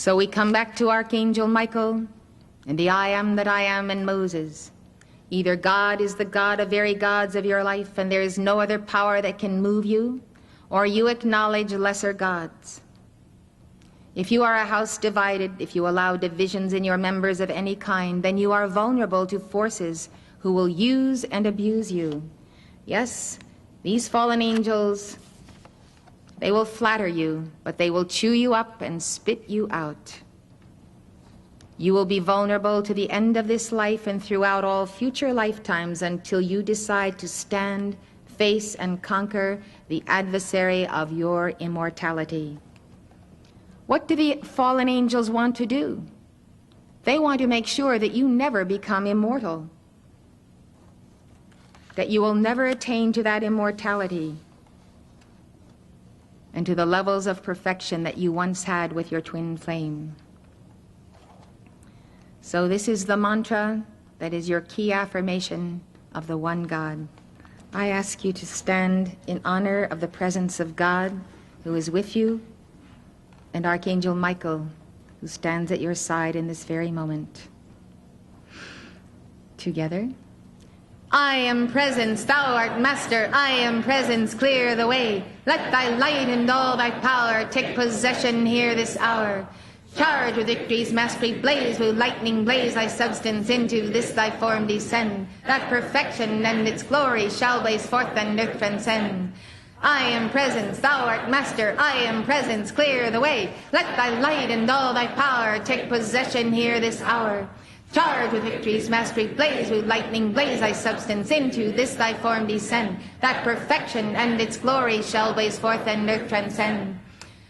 So we come back to Archangel Michael and the I am that I am in Moses. Either God is the God of very gods of your life and there is no other power that can move you, or you acknowledge lesser gods. If you are a house divided, if you allow divisions in your members of any kind, then you are vulnerable to forces who will use and abuse you. Yes, these fallen angels, they will flatter you, but they will chew you up and spit you out. You will be vulnerable to the end of this life and throughout all future lifetimes until you decide to stand, face, and conquer the adversary of your immortality. What do the fallen angels want to do? They want to make sure that you never become immortal, that you will never attain to that immortality and to the levels of perfection that you once had with your twin flame. So this is the mantra that is your key affirmation of the one God. I ask you to stand in honor of the presence of God who is with you and Archangel Michael who stands at your side in this very moment. Together. I am presence, thou art master, I am presence, clear the way. Let thy light and all thy power take possession here this hour. Charge with victory's mastery, blaze with lightning, blaze thy substance into this thy form descend. That perfection and its glory shall blaze forth and earth transcend. I am presence, thou art master, I am presence, clear the way. Let thy light and all thy power take possession here this hour. Charge with victory's mastery, blaze with lightning, blaze thy substance into this thy form descend. That perfection and its glory shall blaze forth and earth transcend.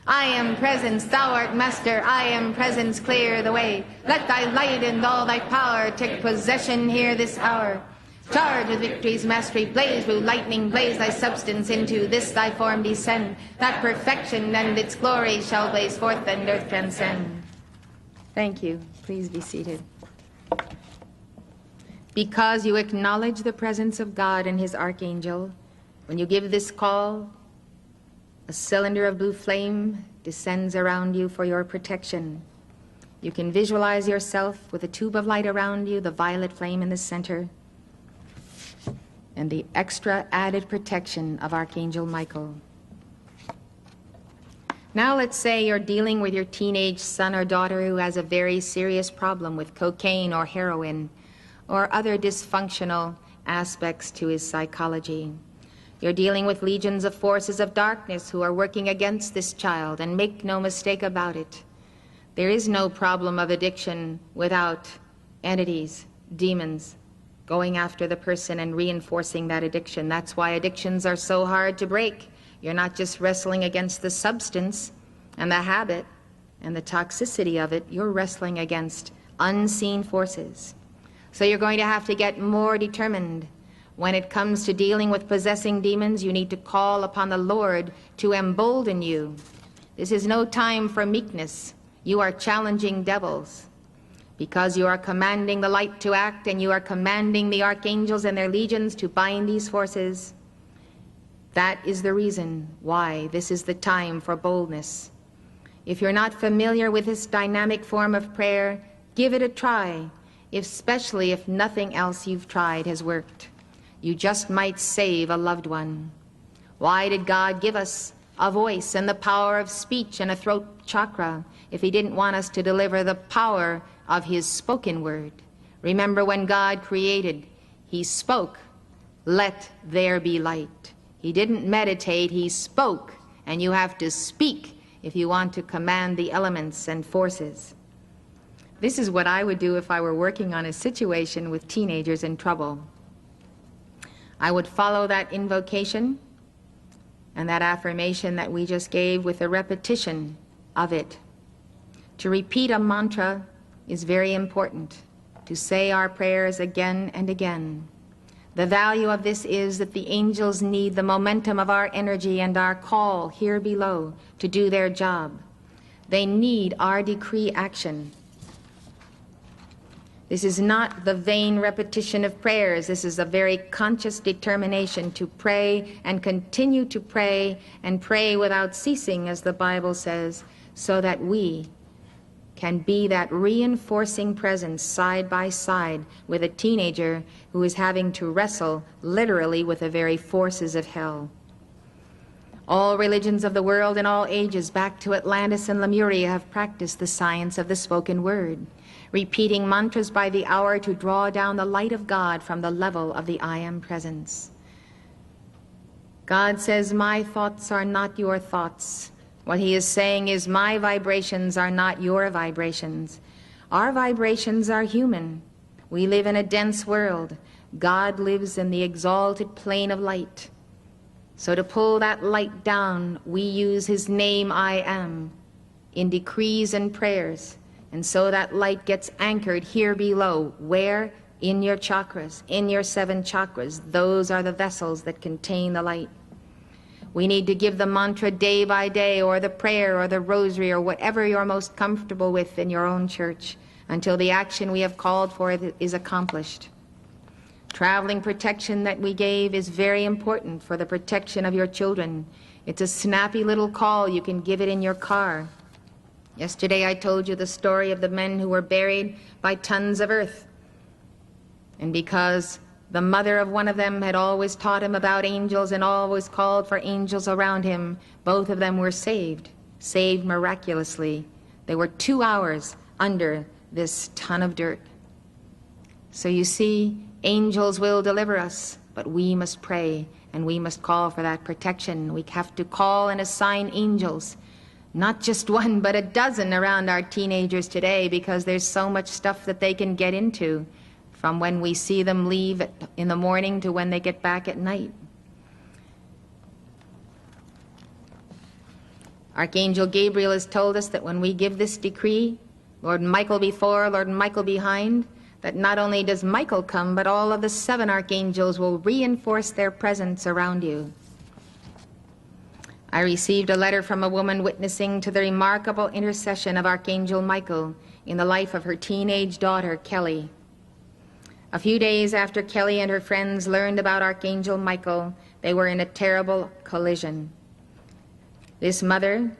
I am presence, thou art master, I am presence, clear the way. Let thy light and all thy power take possession here this hour. Charge with victory's mastery, blaze with lightning, blaze thy substance into this thy form descend. That perfection and its glory shall blaze forth and earth transcend. Thank you. Please be seated. Because you acknowledge the presence of God and his archangel, when you give this call, a cylinder of blue flame descends around you for your protection. You can visualize yourself with a tube of light around you, the violet flame in the center, and the extra added protection of Archangel Michael. Now let's say you're dealing with your teenage son or daughter who has a very serious problem with cocaine or heroin or other dysfunctional aspects to his psychology. You're dealing with legions of forces of darkness who are working against this child, and make no mistake about it. There is no problem of addiction without entities, demons, going after the person and reinforcing that addiction. That's why addictions are so hard to break. You're not just wrestling against the substance and the habit and the toxicity of it, you're wrestling against unseen forces. So you're going to have to get more determined. When it comes to dealing with possessing demons, you need to call upon the Lord to embolden you. This is no time for meekness. You are challenging devils because you are commanding the light to act, and you are commanding the archangels and their legions to bind these forces. That is the reason why this is the time for boldness. If you're not familiar with this dynamic form of prayer, give it a try, especially if nothing else you've tried has worked. You just might save a loved one. Why did God give us a voice and the power of speech and a throat chakra if he didn't want us to deliver the power of his spoken word? Remember, when God created, he spoke, "Let there be light." He didn't meditate, he spoke, and you have to speak if you want to command the elements and forces. This is what I would do if I were working on a situation with teenagers in trouble. I would follow that invocation and that affirmation that we just gave with a repetition of it. To repeat a mantra is very important. To say our prayers again and again. The value of this is that the angels need the momentum of our energy and our call here below to do their job. They need our decree action. This is not the vain repetition of prayers. This is a very conscious determination to pray and continue to pray and pray without ceasing, as the Bible says, so that we can be that reinforcing presence side by side with a teenager who is having to wrestle literally with the very forces of hell. All religions of the world in all ages back to Atlantis and Lemuria have practiced the science of the spoken word, repeating mantras by the hour to draw down the light of God from the level of the I Am presence. God says, my thoughts are not your thoughts. What he is saying is, my vibrations are not your vibrations. Our vibrations are human. We live in a dense world. God lives in the exalted plane of light. So to pull that light down, we use his name, I Am, in decrees and prayers. And so that light gets anchored here below. Where? In your chakras, in your 7 chakras. Those are the vessels that contain the light. We need to give the mantra day by day, or the prayer, or the rosary, or whatever you're most comfortable with in your own church, until the action we have called for is accomplished. Traveling protection that we gave is very important for the protection of your children. It's a snappy little call. You can give it in your car. Yesterday I told you the story of the men who were buried by tons of earth. And because the mother of one of them had always taught him about angels and always called for angels around him, both of them were saved miraculously. They were 2 hours under this ton of dirt. So you see, angels will deliver us, but we must pray and we must call for that protection. We have to call and assign angels, not just 1, but a dozen around our teenagers today, because there's so much stuff that they can get into, from when we see them leave in the morning to when they get back at night. Archangel Gabriel has told us that when we give this decree, Lord Michael before, Lord Michael behind, that not only does Michael come, but all of the 7 archangels will reinforce their presence around you. I received a letter from a woman witnessing to the remarkable intercession of Archangel Michael in the life of her teenage daughter, Kelly. A few days after Kelly and her friends learned about Archangel Michael, they were in a terrible collision. This mother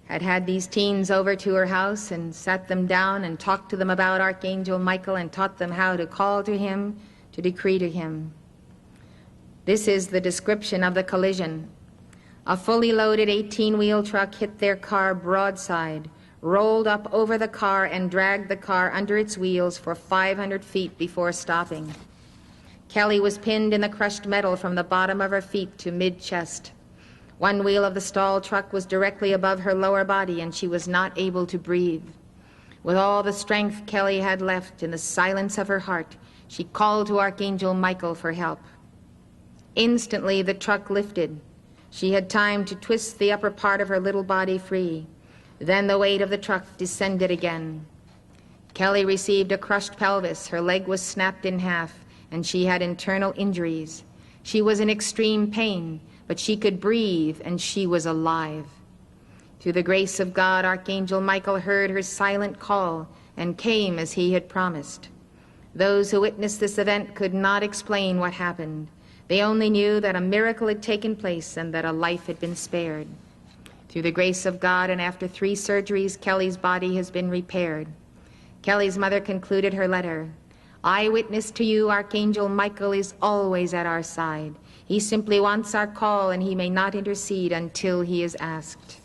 had had these teens over to her house and sat them down and talked to them about Archangel Michael and taught them how to call to him, to decree to him. This is the description of the collision. A fully loaded 18-wheel truck hit their car broadside, rolled up over the car and dragged the car under its wheels for 500 feet before stopping. Kelly was pinned in the crushed metal from the bottom of her feet to mid-chest. One wheel of the stalled truck was directly above her lower body, and she was not able to breathe. With all the strength Kelly had left in the silence of her heart, she called to Archangel Michael for help. Instantly, the truck lifted. She had time to twist the upper part of her little body free. Then the weight of the truck descended again. Kelly received a crushed pelvis, her leg was snapped in half, and she had internal injuries. She was in extreme pain, but she could breathe, and she was alive. Through the grace of God, Archangel Michael heard her silent call and came as he had promised. Those who witnessed this event could not explain what happened. They only knew that a miracle had taken place and that a life had been spared. Through the grace of God, and after 3 surgeries, Kelly's body has been repaired. Kelly's mother concluded her letter. I witness to you, Archangel Michael is always at our side. He simply wants our call, and he may not intercede until he is asked.